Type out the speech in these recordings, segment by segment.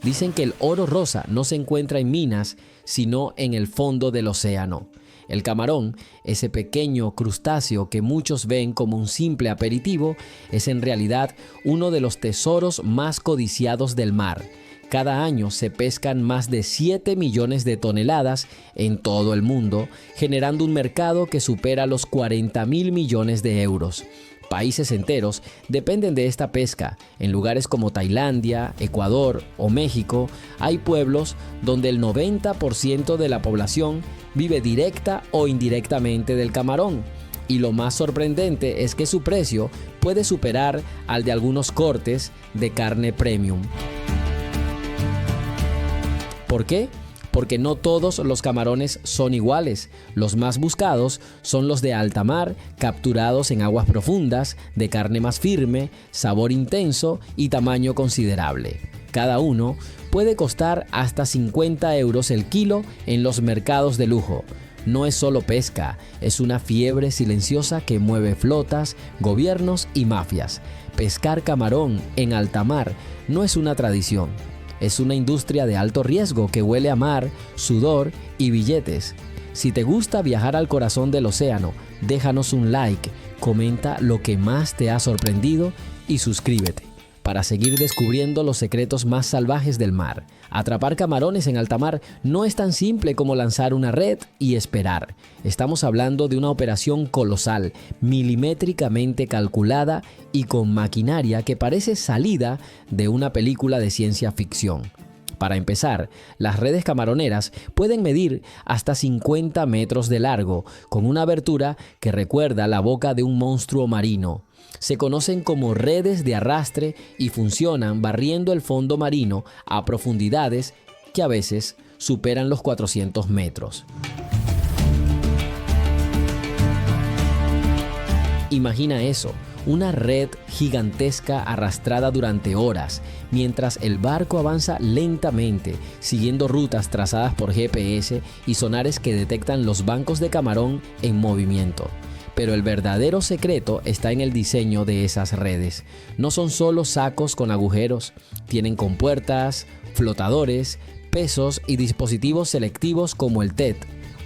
Dicen que el oro rosa no se encuentra en minas, sino en el fondo del océano. El camarón, ese pequeño crustáceo que muchos ven como un simple aperitivo, es en realidad uno de los tesoros más codiciados del mar. Cada año se pescan más de 7 millones de toneladas en todo el mundo, generando un mercado que supera los 40.000 millones de euros. Países enteros dependen de esta pesca. En lugares como Tailandia, Ecuador o México, hay pueblos donde el 90% de la población vive directa o indirectamente del camarón. Y lo más sorprendente es que su precio puede superar al de algunos cortes de carne premium. ¿Por qué? Porque no todos los camarones son iguales. Los más buscados son los de alta mar, capturados en aguas profundas, de carne más firme, sabor intenso y tamaño considerable. Cada uno puede costar hasta 50 euros el kilo en los mercados de lujo. No es solo pesca, es una fiebre silenciosa que mueve flotas, gobiernos y mafias. Pescar camarón en alta mar no es una tradición. Es una industria de alto riesgo que huele a mar, sudor y billetes. Si te gusta viajar al corazón del océano, déjanos un like, comenta lo que más te ha sorprendido y suscríbete para seguir descubriendo los secretos más salvajes del mar. Atrapar camarones en alta mar no es tan simple como lanzar una red y esperar. Estamos hablando de una operación colosal, milimétricamente calculada y con maquinaria que parece salida de una película de ciencia ficción. Para empezar, las redes camaroneras pueden medir hasta 50 metros de largo, con una abertura que recuerda la boca de un monstruo marino. Se conocen como redes de arrastre y funcionan barriendo el fondo marino a profundidades que a veces superan los 400 metros. Imagina eso, una red gigantesca arrastrada durante horas, mientras el barco avanza lentamente, siguiendo rutas trazadas por GPS y sonares que detectan los bancos de camarón en movimiento. Pero el verdadero secreto está en el diseño de esas redes. No son solo sacos con agujeros, tienen compuertas, flotadores, pesos y dispositivos selectivos como el TET,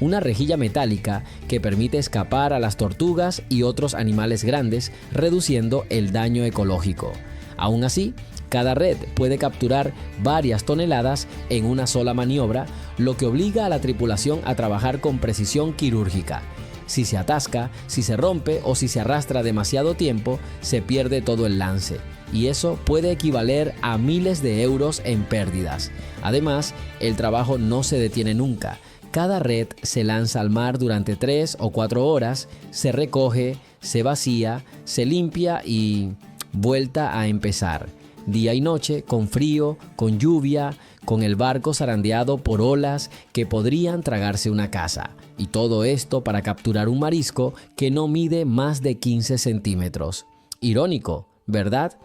una rejilla metálica que permite escapar a las tortugas y otros animales grandes, reduciendo el daño ecológico. Aún así, cada red puede capturar varias toneladas en una sola maniobra, lo que obliga a la tripulación a trabajar con precisión quirúrgica. Si se atasca, si se rompe o si se arrastra demasiado tiempo, se pierde todo el lance. Y eso puede equivaler a miles de euros en pérdidas. Además, el trabajo no se detiene nunca. Cada red se lanza al mar durante 3 o 4 horas, se recoge, se vacía, se limpia y vuelta a empezar. Día y noche, con frío, con lluvia, con el barco zarandeado por olas que podrían tragarse una casa. Y todo esto para capturar un marisco que no mide más de 15 centímetros. Irónico, ¿verdad?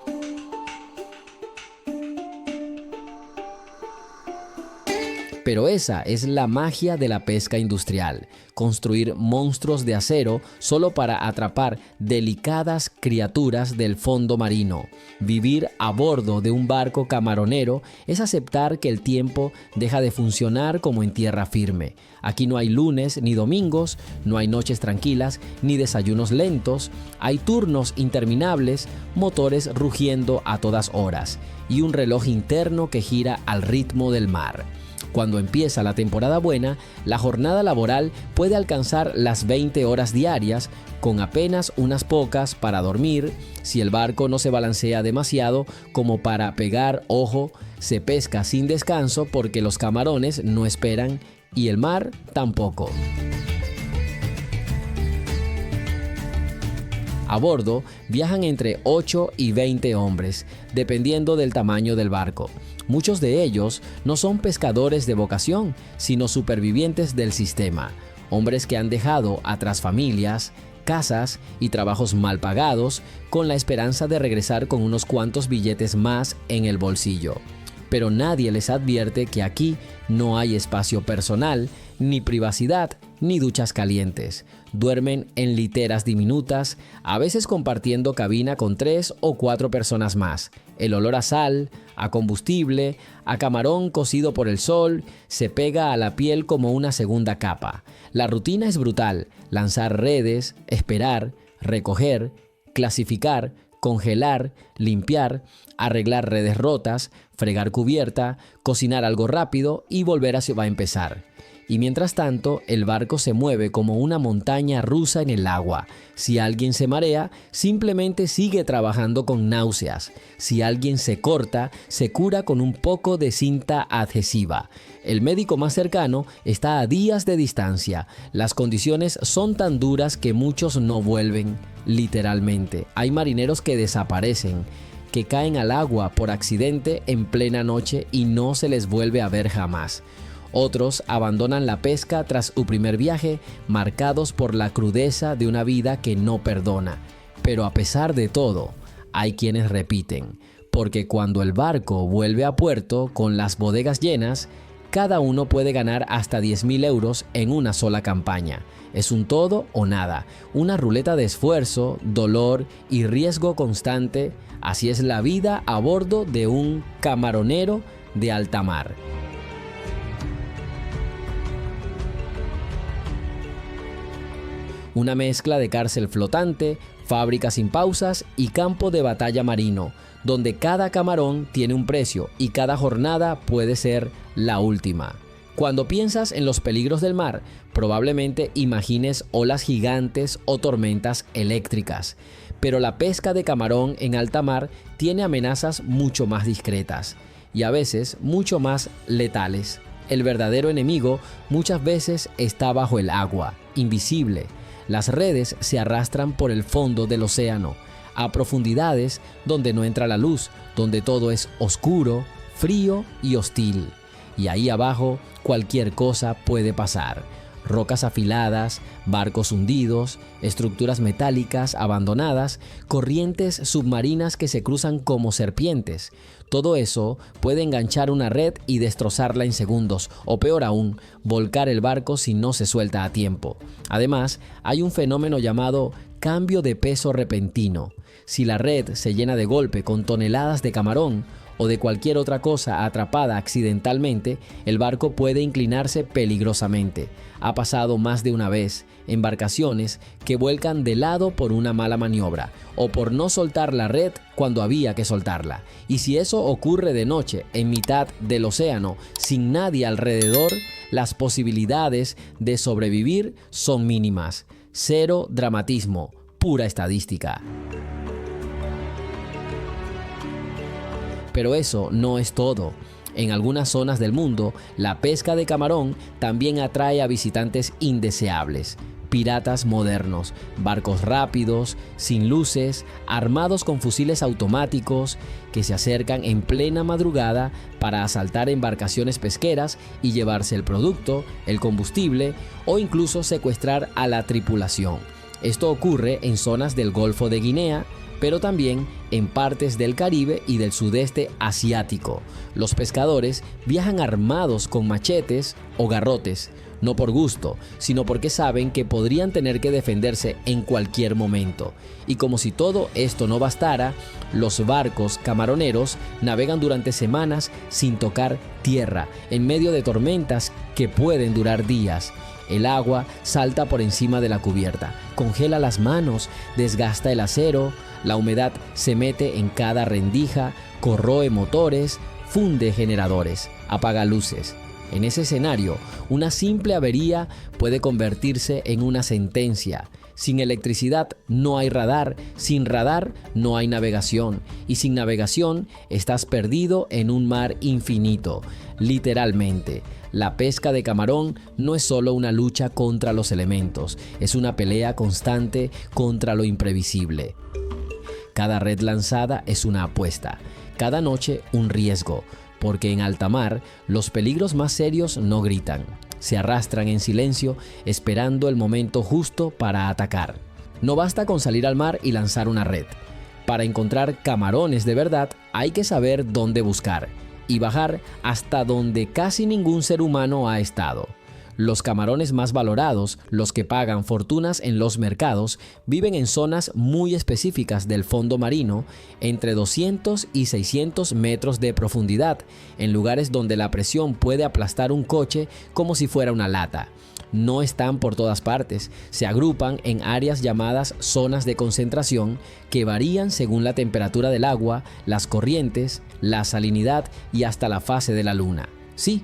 Pero esa es la magia de la pesca industrial, construir monstruos de acero solo para atrapar delicadas criaturas del fondo marino. Vivir a bordo de un barco camaronero es aceptar que el tiempo deja de funcionar como en tierra firme. Aquí no hay lunes ni domingos, no hay noches tranquilas ni desayunos lentos, hay turnos interminables, motores rugiendo a todas horas y un reloj interno que gira al ritmo del mar. Cuando empieza la temporada buena, la jornada laboral puede alcanzar las 20 horas diarias, con apenas unas pocas para dormir. Si el barco no se balancea demasiado como para pegar ojo, se pesca sin descanso porque los camarones no esperan y el mar tampoco. A bordo viajan entre 8 y 20 hombres, dependiendo del tamaño del barco. Muchos de ellos no son pescadores de vocación, sino supervivientes del sistema. Hombres que han dejado atrás familias, casas y trabajos mal pagados con la esperanza de regresar con unos cuantos billetes más en el bolsillo. Pero nadie les advierte que aquí no hay espacio personal, ni privacidad, ni duchas calientes. Duermen en literas diminutas, a veces compartiendo cabina con 3 o 4 personas más. El olor a sal, a combustible, a camarón cocido por el sol, se pega a la piel como una segunda capa. La rutina es brutal: lanzar redes, esperar, recoger, clasificar, congelar, limpiar, arreglar redes rotas, fregar cubierta, cocinar algo rápido y volver a empezar. Y mientras tanto, el barco se mueve como una montaña rusa en el agua. Si alguien se marea, simplemente sigue trabajando con náuseas. Si alguien se corta, se cura con un poco de cinta adhesiva. El médico más cercano está a días de distancia. Las condiciones son tan duras que muchos no vuelven, literalmente. Hay marineros que desaparecen, que caen al agua por accidente en plena noche y no se les vuelve a ver jamás. Otros abandonan la pesca tras su primer viaje, marcados por la crudeza de una vida que no perdona. Pero a pesar de todo, hay quienes repiten, porque cuando el barco vuelve a puerto con las bodegas llenas, cada uno puede ganar hasta 10.000 euros en una sola campaña. Es un todo o nada, una ruleta de esfuerzo, dolor y riesgo constante. Así es la vida a bordo de un camaronero de alta mar. Una mezcla de cárcel flotante, fábrica sin pausas y campo de batalla marino, donde cada camarón tiene un precio y cada jornada puede ser la última. Cuando piensas en los peligros del mar, probablemente imagines olas gigantes o tormentas eléctricas. Pero la pesca de camarón en alta mar tiene amenazas mucho más discretas y a veces mucho más letales. El verdadero enemigo muchas veces está bajo el agua, invisible. Las redes se arrastran por el fondo del océano, a profundidades donde no entra la luz, donde todo es oscuro, frío y hostil. Y ahí abajo cualquier cosa puede pasar. Rocas afiladas, barcos hundidos, estructuras metálicas abandonadas, corrientes submarinas que se cruzan como serpientes. Todo eso puede enganchar una red y destrozarla en segundos, o peor aún, volcar el barco si no se suelta a tiempo. Además, hay un fenómeno llamado cambio de peso repentino. Si la red se llena de golpe con toneladas de camarón, o de cualquier otra cosa atrapada accidentalmente, el barco puede inclinarse peligrosamente. Ha pasado más de una vez, embarcaciones que vuelcan de lado por una mala maniobra o por no soltar la red cuando había que soltarla. Y si eso ocurre de noche, en mitad del océano, sin nadie alrededor, las posibilidades de sobrevivir son mínimas. Cero dramatismo, pura estadística. Pero eso no es todo. En algunas zonas del mundo, la pesca de camarón también atrae a visitantes indeseables. Piratas modernos, barcos rápidos, sin luces, armados con fusiles automáticos, que se acercan en plena madrugada para asaltar embarcaciones pesqueras y llevarse el producto, el combustible o incluso secuestrar a la tripulación. Esto ocurre en zonas del Golfo de Guinea, pero también en partes del Caribe y del sudeste asiático. Los pescadores viajan armados con machetes o garrotes, no por gusto, sino porque saben que podrían tener que defenderse en cualquier momento. Y como si todo esto no bastara, los barcos camaroneros navegan durante semanas sin tocar tierra, en medio de tormentas que pueden durar días. El agua salta por encima de la cubierta, congela las manos, desgasta el acero, la humedad se mete en cada rendija, corroe motores, funde generadores, apaga luces. En ese escenario, una simple avería puede convertirse en una sentencia. Sin electricidad no hay radar, sin radar no hay navegación, y sin navegación estás perdido en un mar infinito, literalmente. La pesca de camarón no es solo una lucha contra los elementos, es una pelea constante contra lo imprevisible. Cada red lanzada es una apuesta, cada noche un riesgo, porque en alta mar los peligros más serios no gritan, se arrastran en silencio esperando el momento justo para atacar. No basta con salir al mar y lanzar una red. Para encontrar camarones de verdad hay que saber dónde buscar y bajar hasta donde casi ningún ser humano ha estado. Los camarones más valorados, los que pagan fortunas en los mercados, viven en zonas muy específicas del fondo marino, entre 200 y 600 metros de profundidad, en lugares donde la presión puede aplastar un coche como si fuera una lata. No están por todas partes, se agrupan en áreas llamadas zonas de concentración que varían según la temperatura del agua, las corrientes, la salinidad y hasta la fase de la luna. Sí.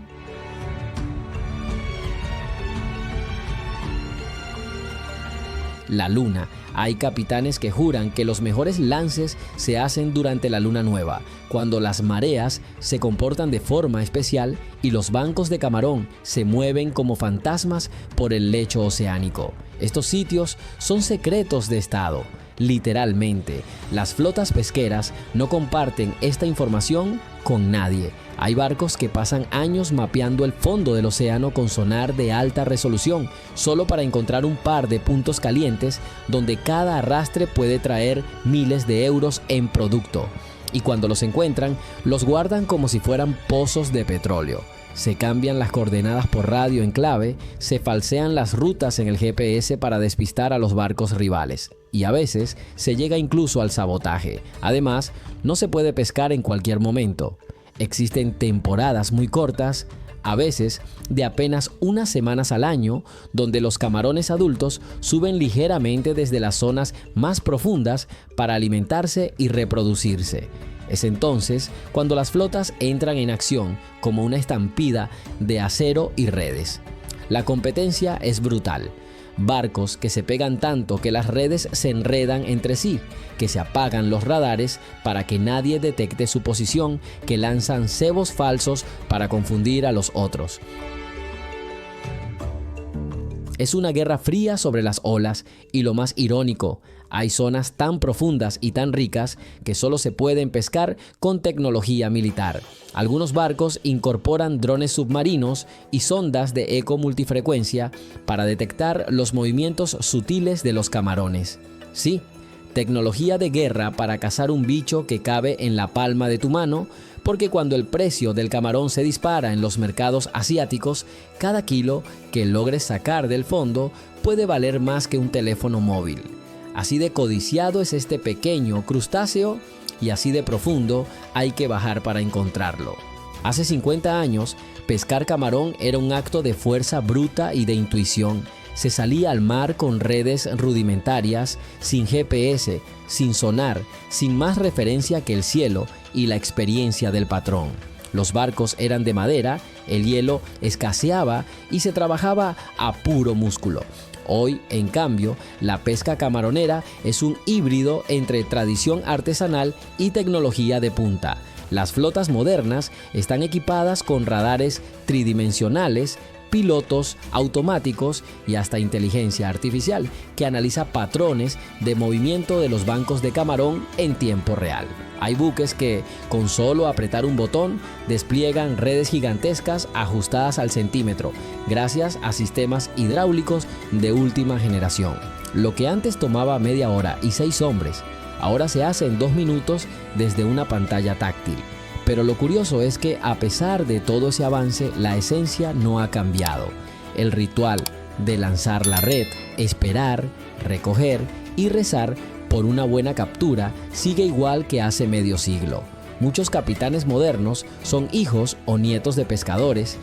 La luna. Hay capitanes que juran que los mejores lances se hacen durante la luna nueva, cuando las mareas se comportan de forma especial y los bancos de camarón se mueven como fantasmas por el lecho oceánico. Estos sitios son secretos de Estado. Literalmente, las flotas pesqueras no comparten esta información con nadie. Hay barcos que pasan años mapeando el fondo del océano con sonar de alta resolución, solo para encontrar un par de puntos calientes donde cada arrastre puede traer miles de euros en producto. Y cuando los encuentran, los guardan como si fueran pozos de petróleo. Se cambian las coordenadas por radio en clave, se falsean las rutas en el GPS para despistar a los barcos rivales. Y a veces se llega incluso al sabotaje. Además, no se puede pescar en cualquier momento. Existen temporadas muy cortas, a veces de apenas unas semanas al año, donde los camarones adultos suben ligeramente desde las zonas más profundas para alimentarse y reproducirse. Es entonces cuando las flotas entran en acción como una estampida de acero y redes. La competencia es brutal. Barcos que se pegan tanto que las redes se enredan entre sí, que se apagan los radares para que nadie detecte su posición, que lanzan cebos falsos para confundir a los otros. Es una guerra fría sobre las olas y lo más irónico, hay zonas tan profundas y tan ricas que solo se pueden pescar con tecnología militar. Algunos barcos incorporan drones submarinos y sondas de eco multifrecuencia para detectar los movimientos sutiles de los camarones. Sí, tecnología de guerra para cazar un bicho que cabe en la palma de tu mano, porque cuando el precio del camarón se dispara en los mercados asiáticos, cada kilo que logres sacar del fondo puede valer más que un teléfono móvil. Así de codiciado es este pequeño crustáceo y así de profundo hay que bajar para encontrarlo. Hace 50 años, pescar camarón era un acto de fuerza bruta y de intuición. Se salía al mar con redes rudimentarias, sin GPS, sin sonar, sin más referencia que el cielo y la experiencia del patrón. Los barcos eran de madera, el hielo escaseaba y se trabajaba a puro músculo. Hoy, en cambio, la pesca camaronera es un híbrido entre tradición artesanal y tecnología de punta. Las flotas modernas están equipadas con radares tridimensionales, pilotos automáticos y hasta inteligencia artificial que analiza patrones de movimiento de los bancos de camarón en tiempo real. Hay buques que, con solo apretar un botón, despliegan redes gigantescas ajustadas al centímetro, gracias a sistemas hidráulicos de última generación. Lo que antes tomaba media hora y 6 hombres, ahora se hace en 2 minutos desde una pantalla táctil. Pero lo curioso es que a pesar de todo ese avance, la esencia no ha cambiado. El ritual de lanzar la red, esperar, recoger y rezar por una buena captura sigue igual que hace medio siglo. Muchos capitanes modernos son hijos o nietos de pescadores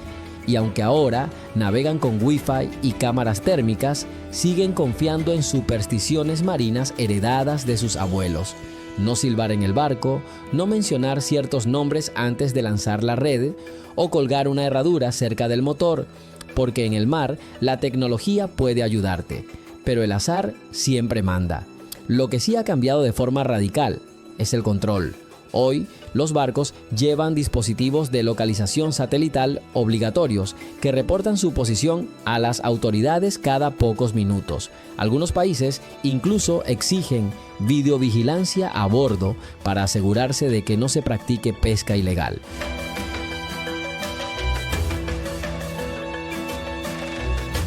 y aunque ahora navegan con Wi-Fi y cámaras térmicas, siguen confiando en supersticiones marinas heredadas de sus abuelos. No silbar en el barco, no mencionar ciertos nombres antes de lanzar la red o colgar una herradura cerca del motor, porque en el mar la tecnología puede ayudarte, pero el azar siempre manda. Lo que sí ha cambiado de forma radical es el control. Hoy, los barcos llevan dispositivos de localización satelital obligatorios que reportan su posición a las autoridades cada pocos minutos. Algunos países incluso exigen videovigilancia a bordo para asegurarse de que no se practique pesca ilegal.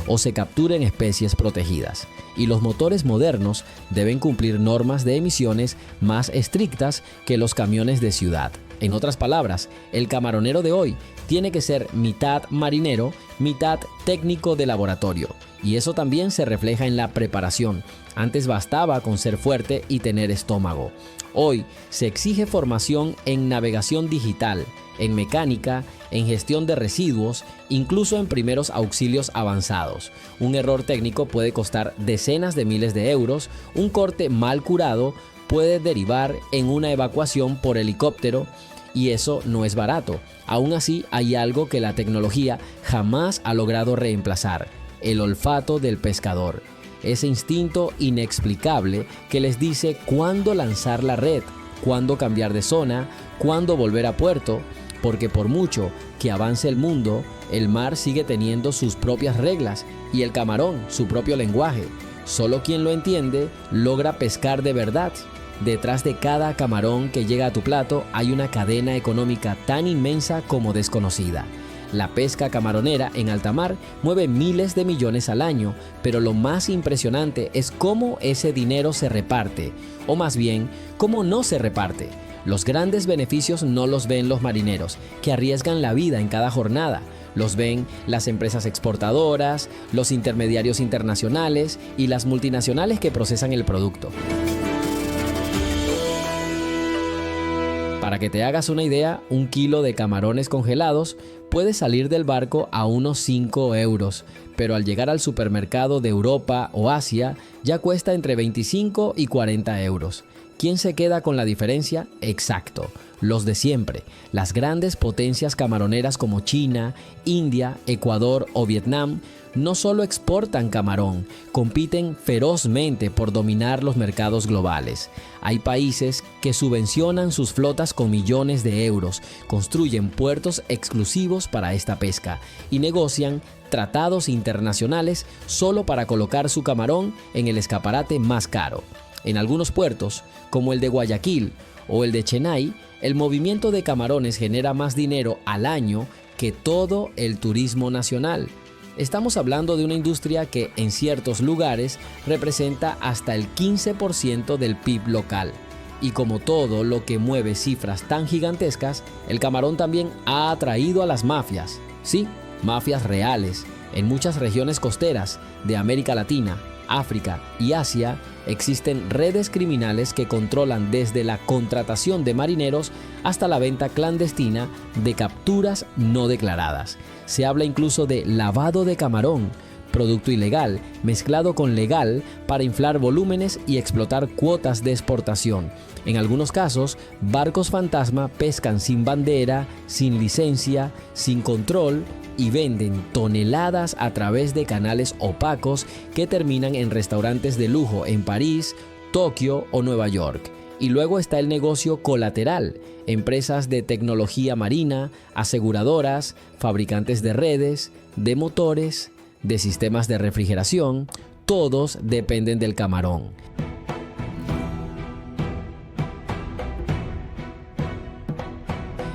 O se capturen especies protegidas. Y los motores modernos deben cumplir normas de emisiones más estrictas que los camiones de ciudad. En otras palabras, el camaronero de hoy tiene que ser mitad marinero, mitad técnico de laboratorio. Y eso también se refleja en la preparación. Antes bastaba con ser fuerte y tener estómago. Hoy se exige formación en navegación digital, en mecánica, en gestión de residuos, incluso en primeros auxilios avanzados. Un error técnico puede costar decenas de miles de euros, un corte mal curado puede derivar en una evacuación por helicóptero, y eso no es barato. Aún así, hay algo que la tecnología jamás ha logrado reemplazar: el olfato del pescador. Ese instinto inexplicable que les dice cuándo lanzar la red, cuándo cambiar de zona, cuándo volver a puerto, porque por mucho que avance el mundo, el mar sigue teniendo sus propias reglas y el camarón su propio lenguaje. Solo quien lo entiende logra pescar de verdad. Detrás de cada camarón que llega a tu plato hay una cadena económica tan inmensa como desconocida. La pesca camaronera en alta mar mueve miles de millones al año, pero lo más impresionante es cómo ese dinero se reparte, o más bien, cómo no se reparte. Los grandes beneficios no los ven los marineros, que arriesgan la vida en cada jornada. Los ven las empresas exportadoras, los intermediarios internacionales y las multinacionales que procesan el producto. Para que te hagas una idea, 1 kilo de camarones congelados puede salir del barco a unos 5 euros, pero al llegar al supermercado de Europa o Asia ya cuesta entre 25 y 40 euros. ¿Quién se queda con la diferencia? Exacto, los de siempre. Las grandes potencias camaroneras como China, India, Ecuador o Vietnam no solo exportan camarón, compiten ferozmente por dominar los mercados globales. Hay países que subvencionan sus flotas con millones de euros, construyen puertos exclusivos para esta pesca y negocian tratados internacionales solo para colocar su camarón en el escaparate más caro. En algunos puertos, como el de Guayaquil o el de Chennai, el movimiento de camarones genera más dinero al año que todo el turismo nacional. Estamos hablando de una industria que en ciertos lugares representa hasta el 15% del PIB local. Y como todo lo que mueve cifras tan gigantescas, el camarón también ha atraído a las mafias. Sí, mafias reales. En muchas regiones costeras de América Latina, África y Asia existen redes criminales que controlan desde la contratación de marineros hasta la venta clandestina de capturas no declaradas. Se habla incluso de lavado de camarón, producto ilegal mezclado con legal para inflar volúmenes y explotar cuotas de exportación. En algunos casos, barcos fantasma pescan sin bandera, sin licencia, sin control y venden toneladas a través de canales opacos que terminan en restaurantes de lujo en París, Tokio o Nueva York. Y luego está el negocio colateral: empresas de tecnología marina, aseguradoras, fabricantes de redes, de motores, de sistemas de refrigeración. Todos dependen del camarón.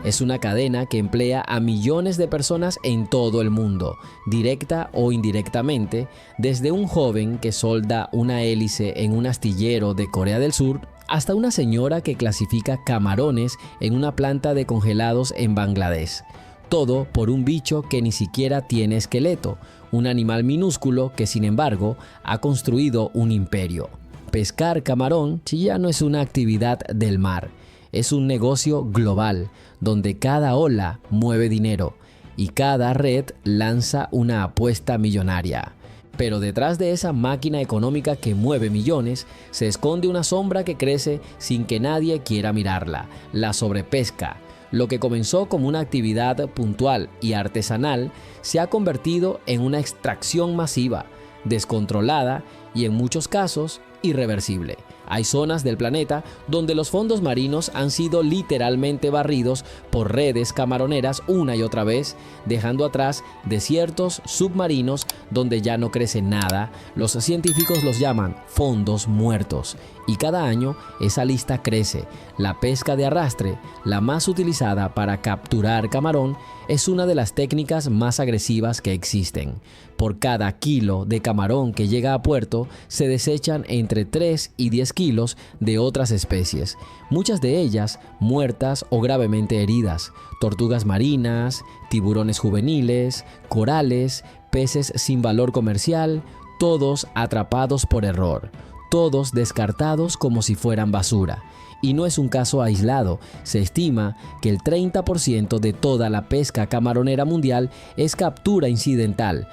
Es una cadena que emplea a millones de personas en todo el mundo, directa o indirectamente, desde un joven que solda una hélice en un astillero de Corea del Sur, hasta una señora que clasifica camarones en una planta de congelados en Bangladesh. Todo por un bicho que ni siquiera tiene esqueleto, un animal minúsculo que sin embargo ha construido un imperio. Pescar camarón ya no es una actividad del mar, es un negocio global, donde cada ola mueve dinero y cada red lanza una apuesta millonaria. Pero detrás de esa máquina económica que mueve millones, se esconde una sombra que crece sin que nadie quiera mirarla: la sobrepesca. Lo que comenzó como una actividad puntual y artesanal se ha convertido en una extracción masiva, descontrolada y en muchos casos irreversible. Hay zonas del planeta donde los fondos marinos han sido literalmente barridos por redes camaroneras una y otra vez, dejando atrás desiertos submarinos donde ya no crece nada. Los científicos los llaman fondos muertos. Y cada año esa lista crece. La pesca de arrastre, la más utilizada para capturar camarón, es una de las técnicas más agresivas que existen. Por cada kilo de camarón que llega a puerto, se desechan entre 3 y 10 kilos de otras especies, muchas de ellas muertas o gravemente heridas, tortugas marinas, tiburones juveniles, corales, peces sin valor comercial, todos atrapados por error, todos descartados como si fueran basura. Y no es un caso aislado, se estima que el 30% de toda la pesca camaronera mundial es captura incidental.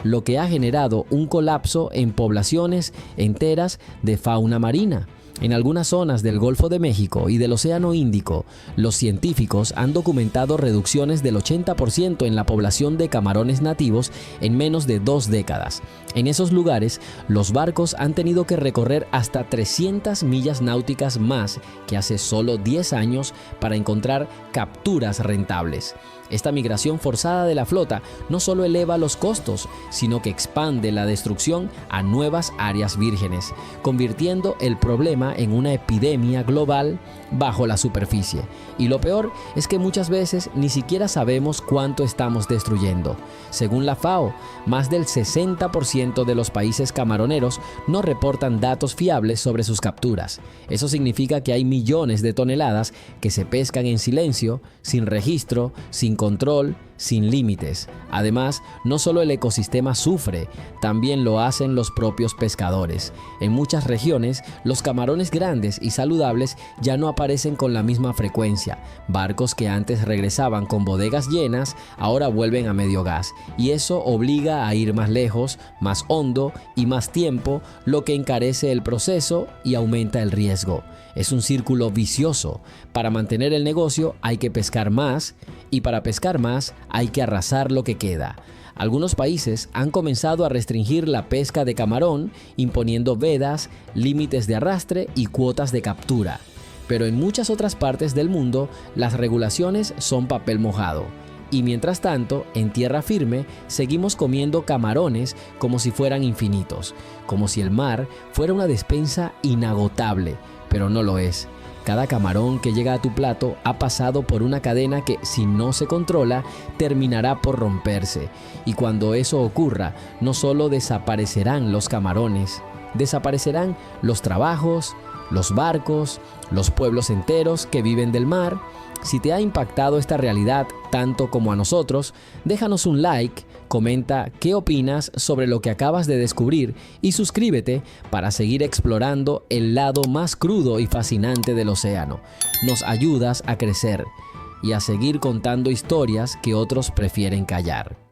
Lo que ha generado un colapso en poblaciones enteras de fauna marina. En algunas zonas del Golfo de México y del Océano Índico, los científicos han documentado reducciones del 80% en la población de camarones nativos en menos de 2 décadas. En esos lugares, los barcos han tenido que recorrer hasta 300 millas náuticas más que hace solo 10 años para encontrar capturas rentables. Esta migración forzada de la flota no solo eleva los costos, sino que expande la destrucción a nuevas áreas vírgenes, convirtiendo el problema en una epidemia global bajo la superficie. Y lo peor es que muchas veces ni siquiera sabemos cuánto estamos destruyendo. Según la FAO, más del 60% de los países camaroneros no reportan datos fiables sobre sus capturas. Eso significa que hay millones de toneladas que se pescan en silencio, sin registro, sin control, sin límites. Además, no solo el ecosistema sufre, también lo hacen los propios pescadores. En muchas regiones, los camarones grandes y saludables ya no aparecen con la misma frecuencia. Barcos que antes regresaban con bodegas llenas, ahora vuelven a medio gas. Y eso obliga a ir más lejos, más hondo y más tiempo, lo que encarece el proceso y aumenta el riesgo. Es un círculo vicioso. Para mantener el negocio hay que pescar más, y para pescar más hay que arrasar lo que queda. Algunos países han comenzado a restringir la pesca de camarón, imponiendo vedas, límites de arrastre y cuotas de captura. Pero en muchas otras partes del mundo, las regulaciones son papel mojado. Y mientras tanto, en tierra firme, seguimos comiendo camarones como si fueran infinitos, como si el mar fuera una despensa inagotable, pero no lo es. Cada camarón que llega a tu plato ha pasado por una cadena que, si no se controla, terminará por romperse. Y cuando eso ocurra, no solo desaparecerán los camarones, desaparecerán los trabajos, los barcos, los pueblos enteros que viven del mar. Si te ha impactado esta realidad tanto como a nosotros, déjanos un like, comenta qué opinas sobre lo que acabas de descubrir y suscríbete para seguir explorando el lado más crudo y fascinante del océano. Nos ayudas a crecer y a seguir contando historias que otros prefieren callar.